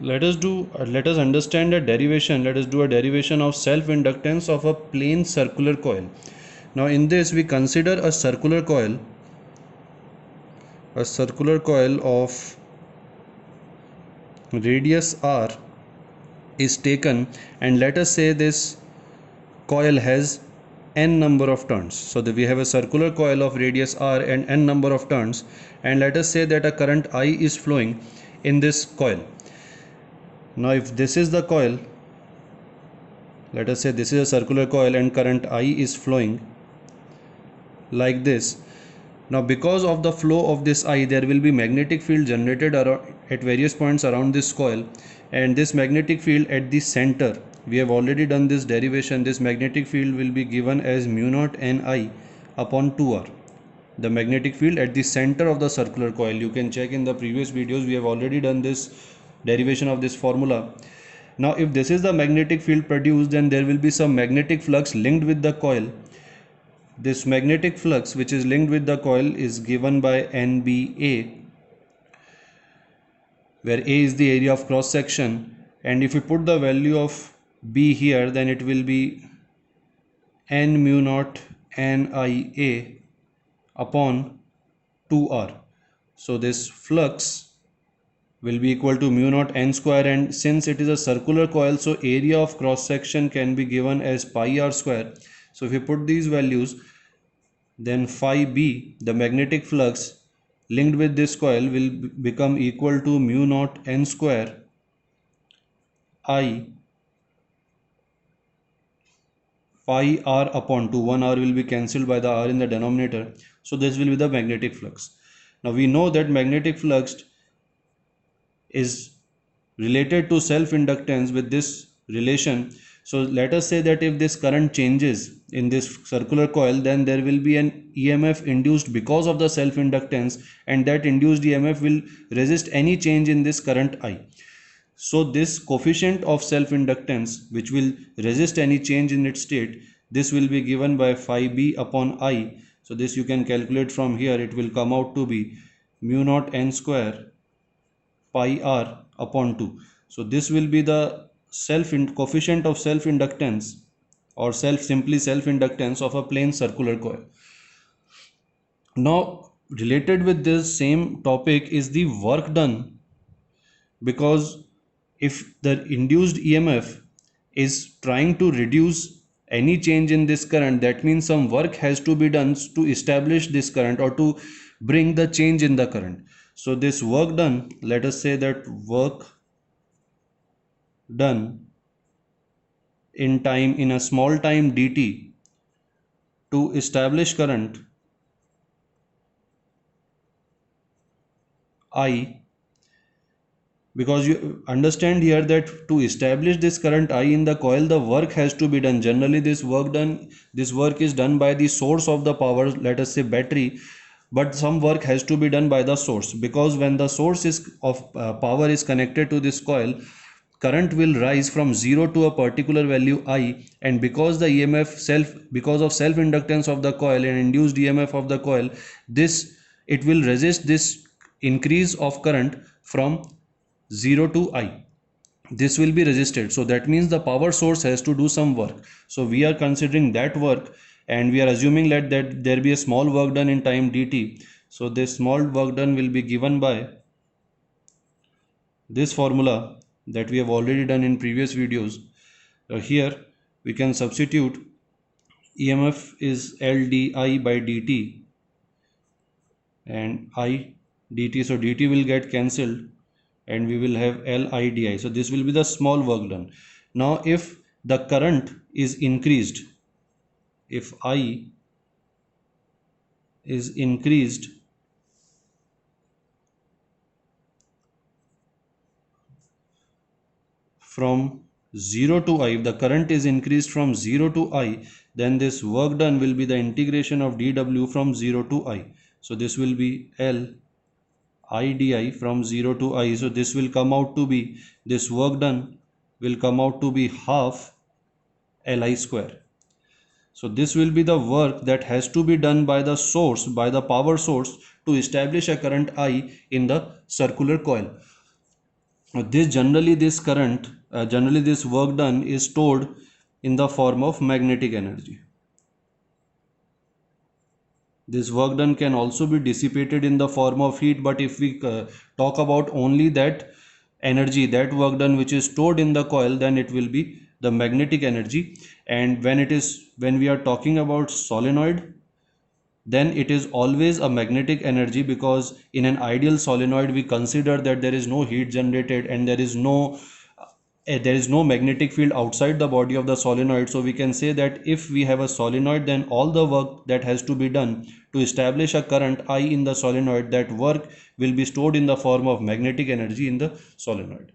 let us understand a derivation. Let us do a derivation of self inductance of a plain circular coil. Now in this we consider a circular coil of radius r is taken, and let us say this coil has n number of turns. So that we have a circular coil of radius r and n number of turns, and let us say that a current I is flowing in this coil. Now if this is the coil, let us say this is a circular coil and current I is flowing like this. Now because of the flow of this I, there will be magnetic field generated at various points around this coil, and this magnetic field at the center, we have already done this derivation, this magnetic field will be given as mu naught Ni upon 2r. The magnetic field at the center of the circular coil, you can check in the previous videos, we have already done this derivation of this formula. Now if this is the magnetic field produced, then there will be some magnetic flux linked with the coil. This magnetic flux which is linked with the coil is given by NBA, where A is the area of cross section, and if we put the value of B here, then it will be N mu naught Nia upon 2r. So this flux will be equal to mu naught n square, and since it is a circular coil, so area of cross section can be given as pi r square. So if we put these values, then phi b, the magnetic flux linked with this coil, will become equal to mu naught n square I pi r upon 2. 1 r will be cancelled by the r in the denominator. So this will be the magnetic flux. Now we know that magnetic flux is related to self-inductance with this relation. So let us say that if this current changes in this circular coil, then there will be an EMF induced because of the self-inductance, and that induced EMF will resist any change in this current I. So this coefficient of self-inductance, which will resist any change in its state, this will be given by phi b upon I. So this you can calculate from here. It will come out to be mu naught n square pi r upon 2. So this will be the coefficient of self-inductance, or simply self-inductance of a plain circular coil. Now related with this same topic is the work done, because if the induced EMF is trying to reduce any change in this current, that means some work has to be done to establish this current or to bring the change in the current. So this work done, let us say that work done in a small time dt to establish current I, because you understand here that to establish this current I in the coil, the work has to be done. Generally this work is done by the source of the power, let us say battery, but some work has to be done by the source, because when the source of power is connected to this coil, current will rise from 0 to a particular value I, and because the because of self inductance of the coil and induced EMF of the coil, it will resist this increase of current from 0 to I. This will be resisted. So that means the power source has to do some work. So we are considering that work, and we are assuming that there be a small work done in time dt. So this small work done will be given by this formula that we have already done in previous videos. Here we can substitute EMF is L di by dt and I dt. So dt will get cancelled and we will have L I di. So this will be the small work done. Now if the current is increased, if I is increased from 0 to I, if the current is increased from 0 to I, then this work done will be the integration of dW from 0 to I. So this will be L I di from 0 to I. So this will come out to be, this work done will come out to be half Li square. So this will be the work that has to be done by the source, by the power source, to establish a current I in the circular coil. Generally this work done is stored in the form of magnetic energy. This work done can also be dissipated in the form of heat, but if we talk about only that energy, that work done which is stored in the coil, then it will be the magnetic energy. And when we are talking about solenoid, then it is always a magnetic energy, because in an ideal solenoid we consider that there is no heat generated and there is no magnetic field outside the body of the solenoid. So we can say that if we have a solenoid, then all the work that has to be done to establish a current I in the solenoid, that work will be stored in the form of magnetic energy in the solenoid.